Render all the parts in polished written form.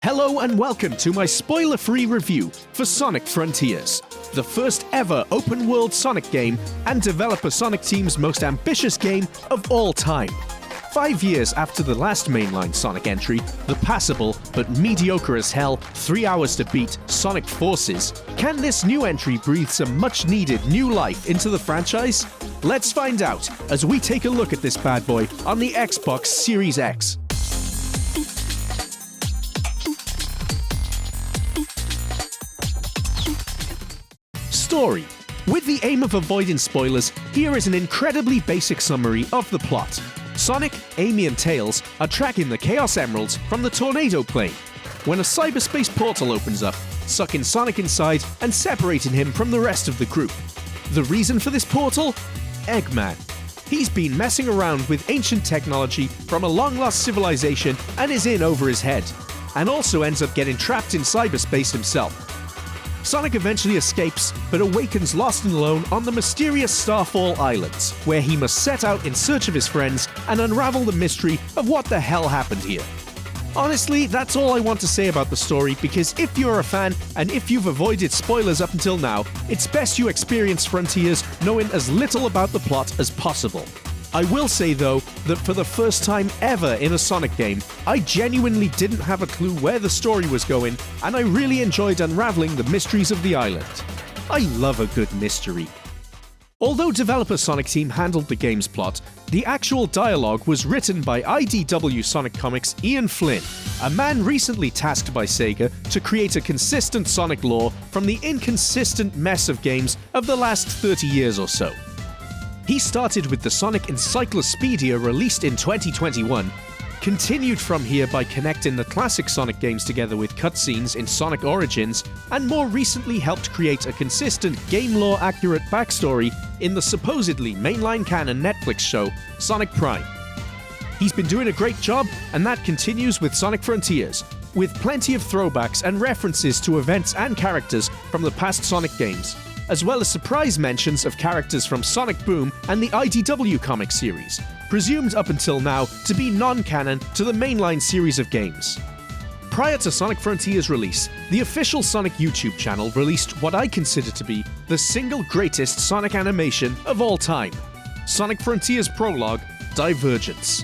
Hello and welcome to my spoiler-free review for Sonic Frontiers, the first ever open-world Sonic game and developer Sonic Team's most ambitious game of all time. 5 years after the last mainline Sonic entry, the passable but mediocre as hell 3 hours to beat Sonic Forces, can this new entry breathe some much-needed new life into the franchise? Let's find out as we take a look at this bad boy on the Xbox Series X. Story. With the aim of avoiding spoilers, here is an incredibly basic summary of the plot. Sonic, Amy and Tails are tracking the Chaos Emeralds from the Tornado Plane, when a cyberspace portal opens up, sucking Sonic inside and separating him from the rest of the group. The reason for this portal? Eggman. He's been messing around with ancient technology from a long-lost civilization and is in over his head, and also ends up getting trapped in cyberspace himself. Sonic eventually escapes, but awakens lost and alone on the mysterious Starfall Islands, where he must set out in search of his friends and unravel the mystery of what the hell happened here. Honestly, that's all I want to say about the story, because if you're a fan and if you've avoided spoilers up until now, it's best you experience Frontiers knowing as little about the plot as possible. I will say though, that for the first time ever in a Sonic game, I genuinely didn't have a clue where the story was going, and I really enjoyed unraveling the mysteries of the island. I love a good mystery. Although developer Sonic Team handled the game's plot, the actual dialogue was written by IDW Sonic Comics' Ian Flynn, a man recently tasked by SEGA to create a consistent Sonic lore from the inconsistent mess of games of the last 30 years or so. He started with the Sonic Encyclopedia released in 2021, continued from here by connecting the classic Sonic games together with cutscenes in Sonic Origins, and more recently helped create a consistent game lore-accurate backstory in the supposedly mainline canon Netflix show, Sonic Prime. He's been doing a great job, and that continues with Sonic Frontiers, with plenty of throwbacks and references to events and characters from the past Sonic games, as well as surprise mentions of characters from Sonic Boom and the IDW comic series, presumed up until now to be non-canon to the mainline series of games. Prior to Sonic Frontiers' release, the official Sonic YouTube channel released what I consider to be the single greatest Sonic animation of all time, Sonic Frontiers Prologue: Divergence.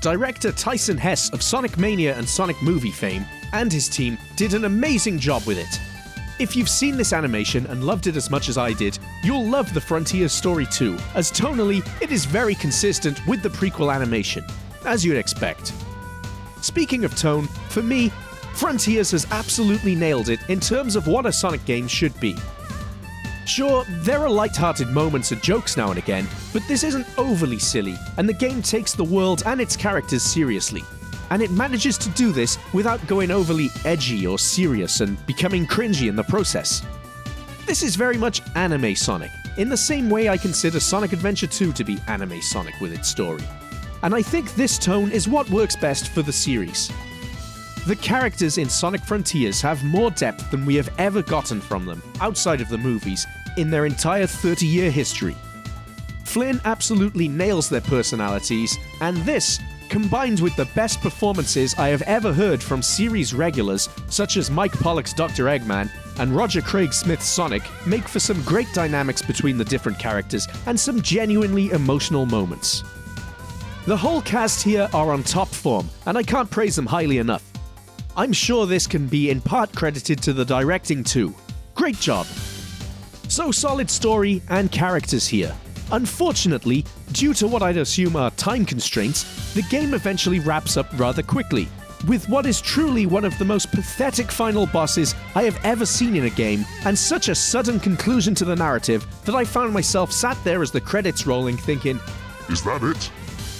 Director Tyson Hess of Sonic Mania and Sonic Movie fame and his team did an amazing job with it. If you've seen this animation and loved it as much as I did, you'll love the Frontiers story too, as tonally, it is very consistent with the prequel animation, as you'd expect. Speaking of tone, for me, Frontiers has absolutely nailed it in terms of what a Sonic game should be. Sure, there are light-hearted moments and jokes now and again, but this isn't overly silly, and the game takes the world and its characters seriously. And it manages to do this without going overly edgy or serious and becoming cringy in the process. This is very much anime Sonic, in the same way I consider Sonic Adventure 2 to be anime Sonic with its story. And I think this tone is what works best for the series. The characters in Sonic Frontiers have more depth than we have ever gotten from them, outside of the movies, in their entire 30-year history. Flynn absolutely nails their personalities, and this, combined with the best performances I have ever heard from series regulars such as Mike Pollock's Dr. Eggman and Roger Craig Smith's Sonic, make for some great dynamics between the different characters and some genuinely emotional moments. The whole cast here are on top form, and I can't praise them highly enough. I'm sure this can be in part credited to the directing too. Great job! So solid story and characters here. Unfortunately, due to what I'd assume are time constraints, the game eventually wraps up rather quickly, with what is truly one of the most pathetic final bosses I have ever seen in a game, and such a sudden conclusion to the narrative that I found myself sat there as the credits rolling thinking, "Is that it?"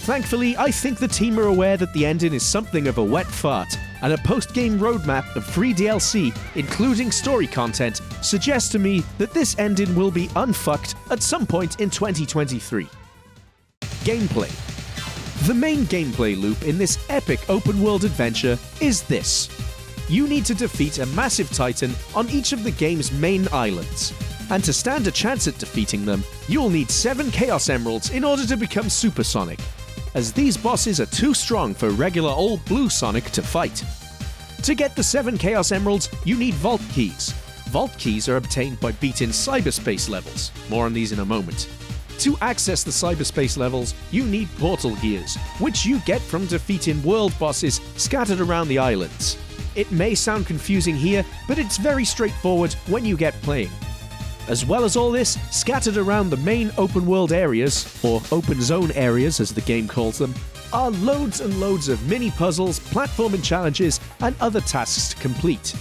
Thankfully, I think the team are aware that the ending is something of a wet fart, and a post-game roadmap of free DLC, including story content, suggests to me that this ending will be unfucked at some point in 2023. Gameplay. The main gameplay loop in this epic open-world adventure is this. You need to defeat a massive titan on each of the game's main islands. And to stand a chance at defeating them, you'll need 7 Chaos Emeralds in order to become Super Sonic, as these bosses are too strong for regular old blue Sonic to fight. To get the 7 Chaos Emeralds, you need Vault Keys. Vault Keys are obtained by beating cyberspace levels. More on these in a moment. To access the cyberspace levels, you need Portal Gears, which you get from defeating world bosses scattered around the islands. It may sound confusing here, but it's very straightforward when you get playing. As well as all this, scattered around the main open world areas, or open zone areas as the game calls them, are loads and loads of mini puzzles, platforming challenges, and other tasks to complete.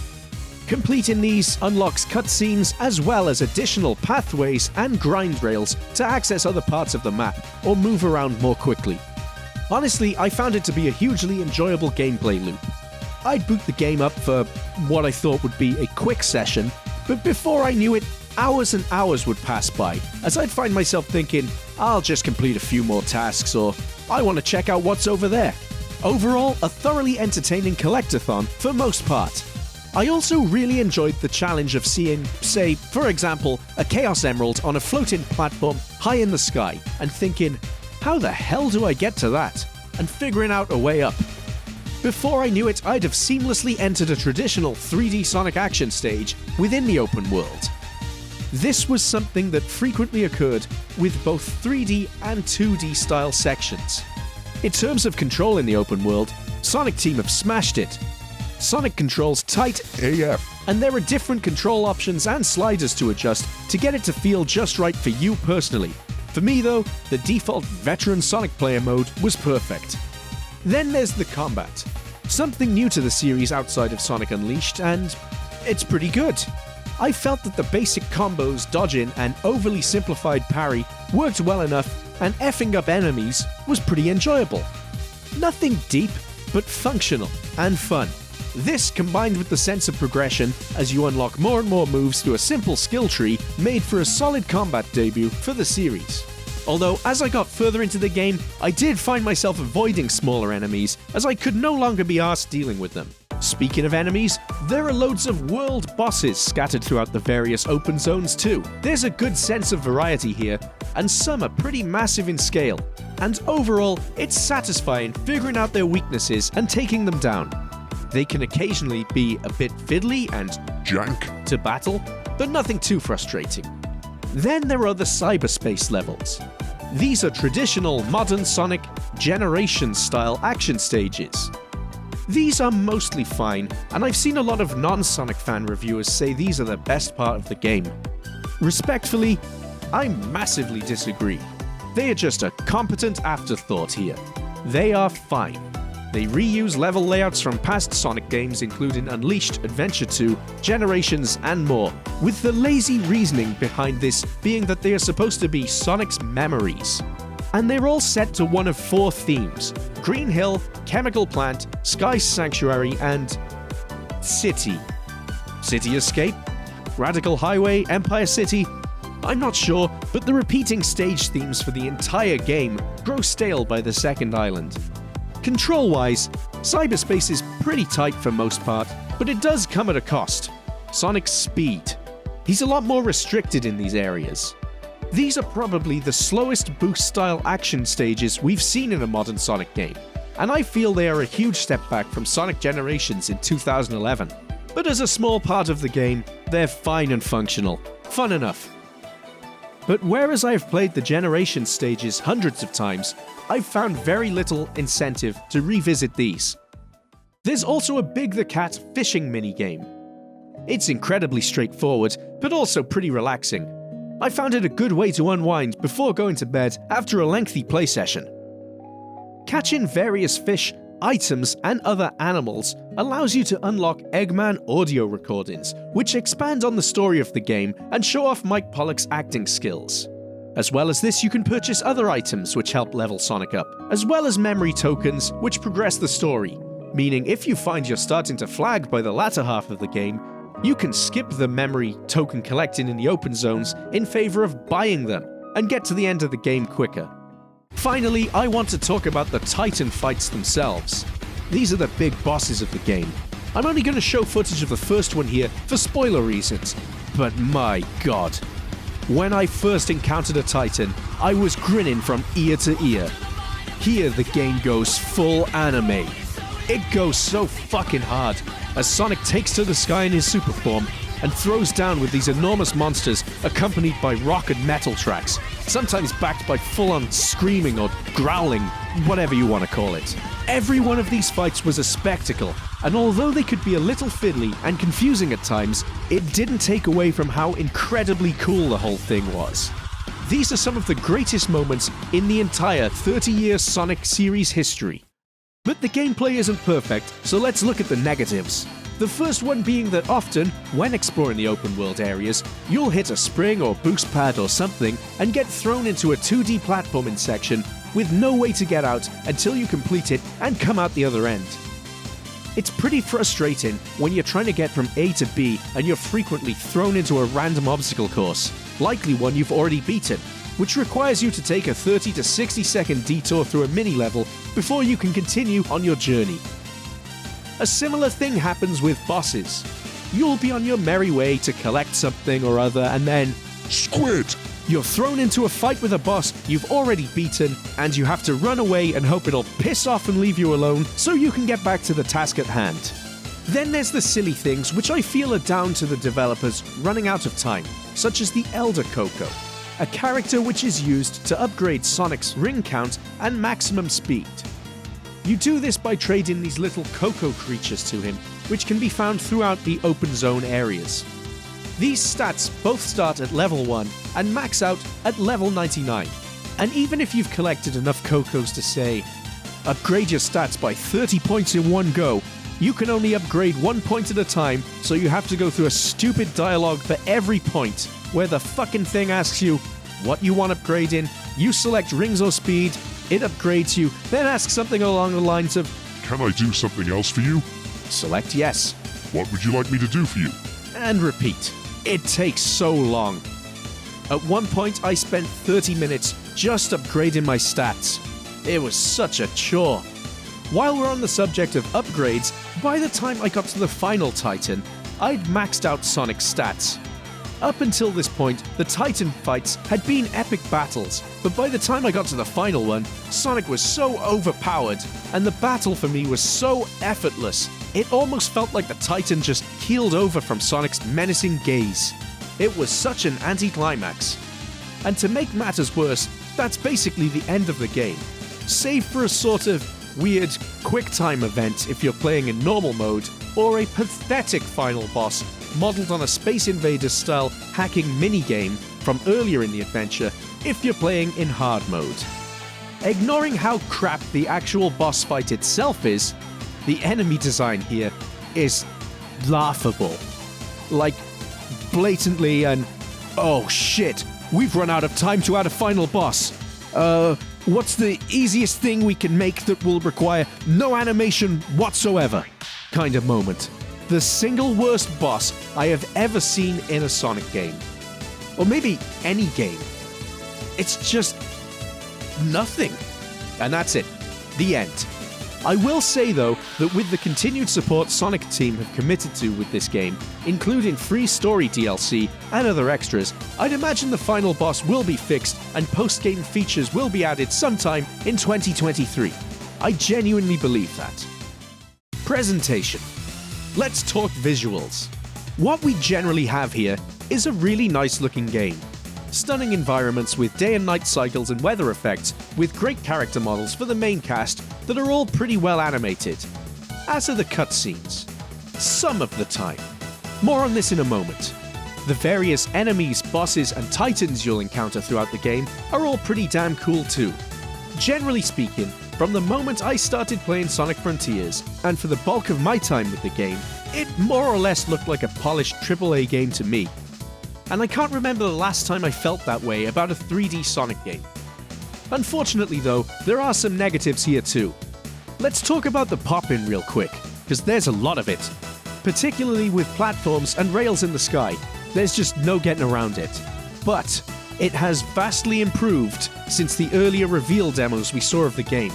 Completing these unlocks cutscenes as well as additional pathways and grind rails to access other parts of the map or move around more quickly. Honestly, I found it to be a hugely enjoyable gameplay loop. I'd boot the game up for what I thought would be a quick session, but before I knew it, hours and hours would pass by, as I'd find myself thinking, I'll just complete a few more tasks, or I want to check out what's over there. Overall, a thoroughly entertaining collectathon for most part. I also really enjoyed the challenge of seeing, say, for example, a Chaos Emerald on a floating platform high in the sky, and thinking, how the hell do I get to that? And figuring out a way up. Before I knew it, I'd have seamlessly entered a traditional 3D Sonic action stage within the open world. This was something that frequently occurred with both 3D and 2D style sections. In terms of control in the open world, Sonic Team have smashed it. Sonic controls tight AF, and there are different control options and sliders to adjust to get it to feel just right for you personally. For me though, the default veteran Sonic player mode was perfect. Then there's the combat. Something new to the series outside of Sonic Unleashed, and it's pretty good. I felt that the basic combos, dodging, and overly simplified parry worked well enough, and effing up enemies was pretty enjoyable. Nothing deep, but functional and fun. This combined with the sense of progression as you unlock more and more moves through a simple skill tree made for a solid combat debut for the series. Although, as I got further into the game, I did find myself avoiding smaller enemies as I could no longer be arsed dealing with them. Speaking of enemies, there are loads of world bosses scattered throughout the various open zones too. There's a good sense of variety here, and some are pretty massive in scale. And overall, it's satisfying figuring out their weaknesses and taking them down. They can occasionally be a bit fiddly and jank to battle, but nothing too frustrating. Then there are the cyberspace levels. These are traditional modern Sonic Generations-style action stages. These are mostly fine, and I've seen a lot of non-Sonic fan reviewers say these are the best part of the game. Respectfully, I massively disagree. They are just a competent afterthought here. They are fine. They reuse level layouts from past Sonic games including Unleashed, Adventure 2, Generations, and more, with the lazy reasoning behind this being that they are supposed to be Sonic's memories. And they're all set to one of 4 themes: Green Hill, Chemical Plant, Sky Sanctuary, and City. City Escape? Radical Highway? Empire City? I'm not sure, but the repeating stage themes for the entire game grow stale by the second island. Control-wise, cyberspace is pretty tight for most part, but it does come at a cost: Sonic's speed. He's a lot more restricted in these areas. These are probably the slowest boost-style action stages we've seen in a modern Sonic game, and I feel they are a huge step back from Sonic Generations in 2011. But as a small part of the game, they're fine and functional. Fun enough. But whereas I've played the Generations stages hundreds of times, I've found very little incentive to revisit these. There's also a Big the Cat fishing minigame. It's incredibly straightforward, but also pretty relaxing. I found it a good way to unwind before going to bed after a lengthy play session. Catching various fish, items, and other animals allows you to unlock Eggman audio recordings, which expand on the story of the game and show off Mike Pollock's acting skills. As well as this, you can purchase other items which help level Sonic up, as well as memory tokens which progress the story, meaning if you find you're starting to flag by the latter half of the game, you can skip the memory token collecting in the open zones in favor of buying them and get to the end of the game quicker. Finally, I want to talk about the Titan fights themselves. These are the big bosses of the game. I'm only going to show footage of the first one here for spoiler reasons, but my god. When I first encountered a Titan, I was grinning from ear to ear. Here the game goes full anime. It goes so fucking hard as Sonic takes to the sky in his super form and throws down with these enormous monsters accompanied by rock and metal tracks, sometimes backed by full-on screaming or growling, whatever you want to call it. Every one of these fights was a spectacle, and although they could be a little fiddly and confusing at times, it didn't take away from how incredibly cool the whole thing was. These are some of the greatest moments in the entire 30-year Sonic series history. But the gameplay isn't perfect, so let's look at the negatives. The first one being that often, when exploring the open world areas, you'll hit a spring or boost pad or something and get thrown into a 2D platforming section with no way to get out until you complete it and come out the other end. It's pretty frustrating when you're trying to get from A to B and you're frequently thrown into a random obstacle course, likely one you've already beaten, which requires you to take a 30 to 60 second detour through a mini-level before you can continue on your journey. A similar thing happens with bosses. You'll be on your merry way to collect something or other and then squid! You're thrown into a fight with a boss you've already beaten and you have to run away and hope it'll piss off and leave you alone so you can get back to the task at hand. Then there's the silly things which I feel are down to the developers running out of time, such as the Elder Coco, a character which is used to upgrade Sonic's ring count and maximum speed. You do this by trading these little Coco creatures to him, which can be found throughout the open zone areas. These stats both start at level 1 and max out at level 99. And even if you've collected enough Cocos to say, upgrade your stats by 30 points in one go, you can only upgrade 1 point at a time, so you have to go through a stupid dialogue for every point, where the fucking thing asks you what you want upgrading, you select rings or speed, it upgrades you, then asks something along the lines of, can I do something else for you? Select yes. What would you like me to do for you? And repeat. It takes so long. At one point I spent 30 minutes just upgrading my stats. It was such a chore. While we're on the subject of upgrades, by the time I got to the final Titan, I'd maxed out Sonic's stats. Up until this point, the Titan fights had been epic battles, but by the time I got to the final one, Sonic was so overpowered, and the battle for me was so effortless, it almost felt like the Titan just keeled over from Sonic's menacing gaze. It was such an anticlimax. And to make matters worse, that's basically the end of the game, save for a sort of weird quick-time event if you're playing in normal mode, or a pathetic final boss modeled on a Space Invaders style hacking minigame from earlier in the adventure if you're playing in hard mode. Ignoring how crap the actual boss fight itself is, the enemy design here is laughable. Like, blatantly oh shit, we've run out of time to add a final boss. What's the easiest thing we can make that will require no animation whatsoever? Kind of moment. The single worst boss I have ever seen in a Sonic game. Or maybe any game. It's just nothing. And that's it. The end. I will say though that with the continued support Sonic team have committed to with this game, including free story DLC and other extras, I'd imagine the final boss will be fixed and post-game features will be added sometime in 2023. I genuinely believe that. Presentation. Let's talk visuals. What we generally have here is a really nice looking game. Stunning environments with day and night cycles and weather effects, with great character models for the main cast that are all pretty well animated. As are the cutscenes. Some of the time. More on this in a moment. The various enemies, bosses, and titans you'll encounter throughout the game are all pretty damn cool too. Generally speaking, from the moment I started playing Sonic Frontiers, and for the bulk of my time with the game, it more or less looked like a polished AAA game to me. And I can't remember the last time I felt that way about a 3D Sonic game. Unfortunately though, there are some negatives here too. Let's talk about the pop-in real quick, because there's a lot of it. Particularly with platforms and rails in the sky, there's just no getting around it. But it has vastly improved since the earlier reveal demos we saw of the game.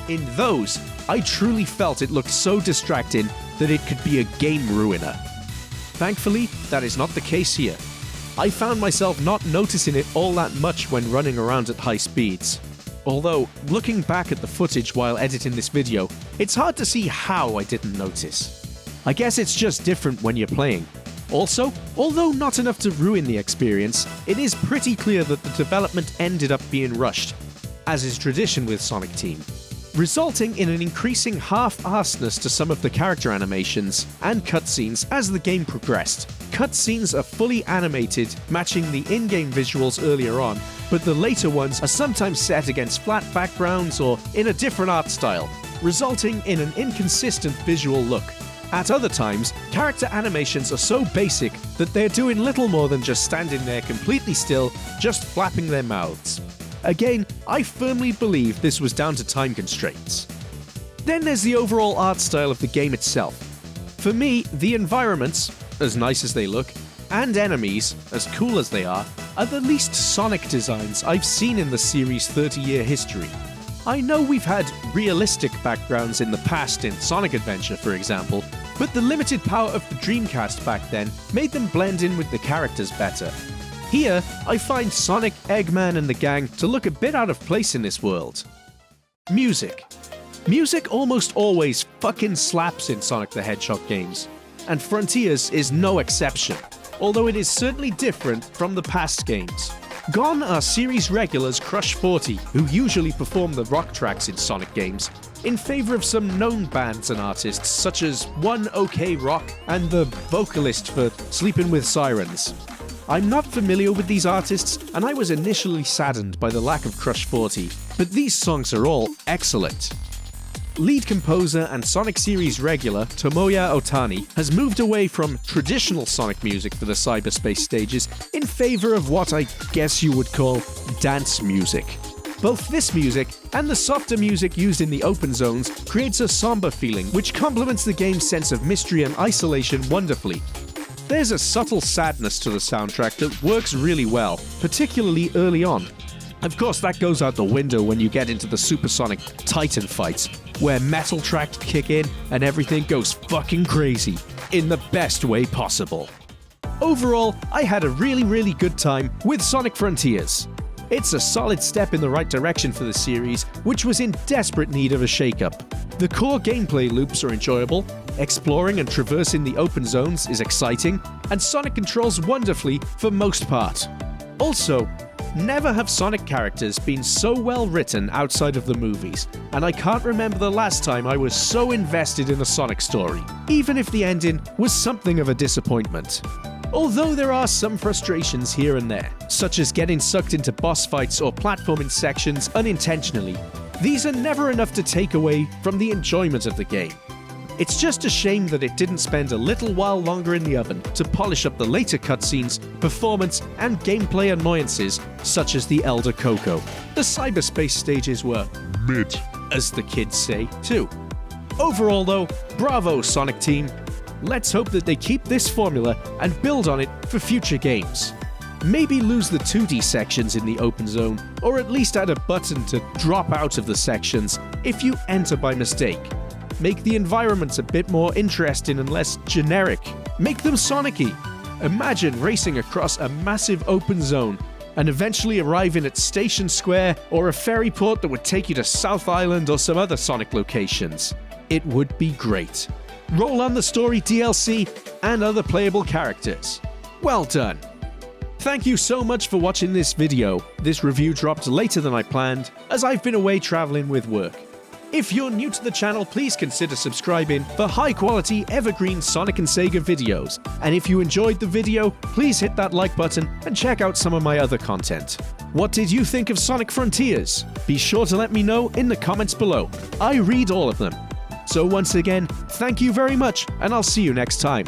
In those, I truly felt it looked so distracting that it could be a game ruiner. Thankfully, that is not the case here. I found myself not noticing it all that much when running around at high speeds. Although, looking back at the footage while editing this video, it's hard to see how I didn't notice. I guess it's just different when you're playing. Also, although not enough to ruin the experience, it is pretty clear that the development ended up being rushed, as is tradition with Sonic Team, resulting in an increasing half-arsedness to some of the character animations and cutscenes as the game progressed. Cutscenes are fully animated, matching the in-game visuals earlier on, but the later ones are sometimes set against flat backgrounds or in a different art style, resulting in an inconsistent visual look. At other times, character animations are so basic that they're doing little more than just standing there completely still, just flapping their mouths. Again, I firmly believe this was down to time constraints. Then there's the overall art style of the game itself. For me, the environments, as nice as they look, and enemies, as cool as they are the least Sonic designs I've seen in the series' 30-year history. I know we've had realistic backgrounds in the past in Sonic Adventure, for example, but the limited power of the Dreamcast back then made them blend in with the characters better. Here, I find Sonic, Eggman, and the gang to look a bit out of place in this world. Music. Music almost always fucking slaps in Sonic the Hedgehog games, and Frontiers is no exception, although it is certainly different from the past games. Gone are series regulars Crush 40, who usually perform the rock tracks in Sonic games, in favor of some known bands and artists such as One OK Rock and the vocalist for Sleeping with Sirens. I'm not familiar with these artists, and I was initially saddened by the lack of Crush 40, but these songs are all excellent. Lead composer and Sonic series regular Tomoya Otani has moved away from traditional Sonic music for the cyberspace stages in favor of what I guess you would call dance music. Both this music and the softer music used in the open zones creates a somber feeling which complements the game's sense of mystery and isolation wonderfully. There's a subtle sadness to the soundtrack that works really well, particularly early on. Of course, that goes out the window when you get into the Supersonic Titan fights, where metal tracks kick in and everything goes fucking crazy, in the best way possible. Overall, I had a really good time with Sonic Frontiers. It's a solid step in the right direction for the series, which was in desperate need of a shake-up. The core gameplay loops are enjoyable, exploring and traversing the open zones is exciting, and Sonic controls wonderfully for most part. Also, never have Sonic characters been so well written outside of the movies, and I can't remember the last time I was so invested in a Sonic story, even if the ending was something of a disappointment. Although there are some frustrations here and there, such as getting sucked into boss fights or platforming sections unintentionally, these are never enough to take away from the enjoyment of the game. It's just a shame that it didn't spend a little while longer in the oven to polish up the later cutscenes, performance, and gameplay annoyances such as the Elder Coco. The cyberspace stages were mid, as the kids say, too. Overall though, bravo Sonic Team. Let's hope that they keep this formula and build on it for future games. Maybe lose the 2D sections in the open zone, or at least add a button to drop out of the sections if you enter by mistake. Make the environments a bit more interesting and less generic. Make them Sonic-y. Imagine racing across a massive open zone and eventually arriving at Station Square or a ferry port that would take you to South Island or some other Sonic locations. It would be great. Roll on the story DLC and other playable characters. Well done. Thank you so much for watching this video. This review dropped later than I planned, as I've been away traveling with work. If you're new to the channel, please consider subscribing for high-quality, evergreen Sonic and Sega videos. And if you enjoyed the video, please hit that like button and check out some of my other content. What did you think of Sonic Frontiers? Be sure to let me know in the comments below. I read all of them. So once again, thank you very much, and I'll see you next time.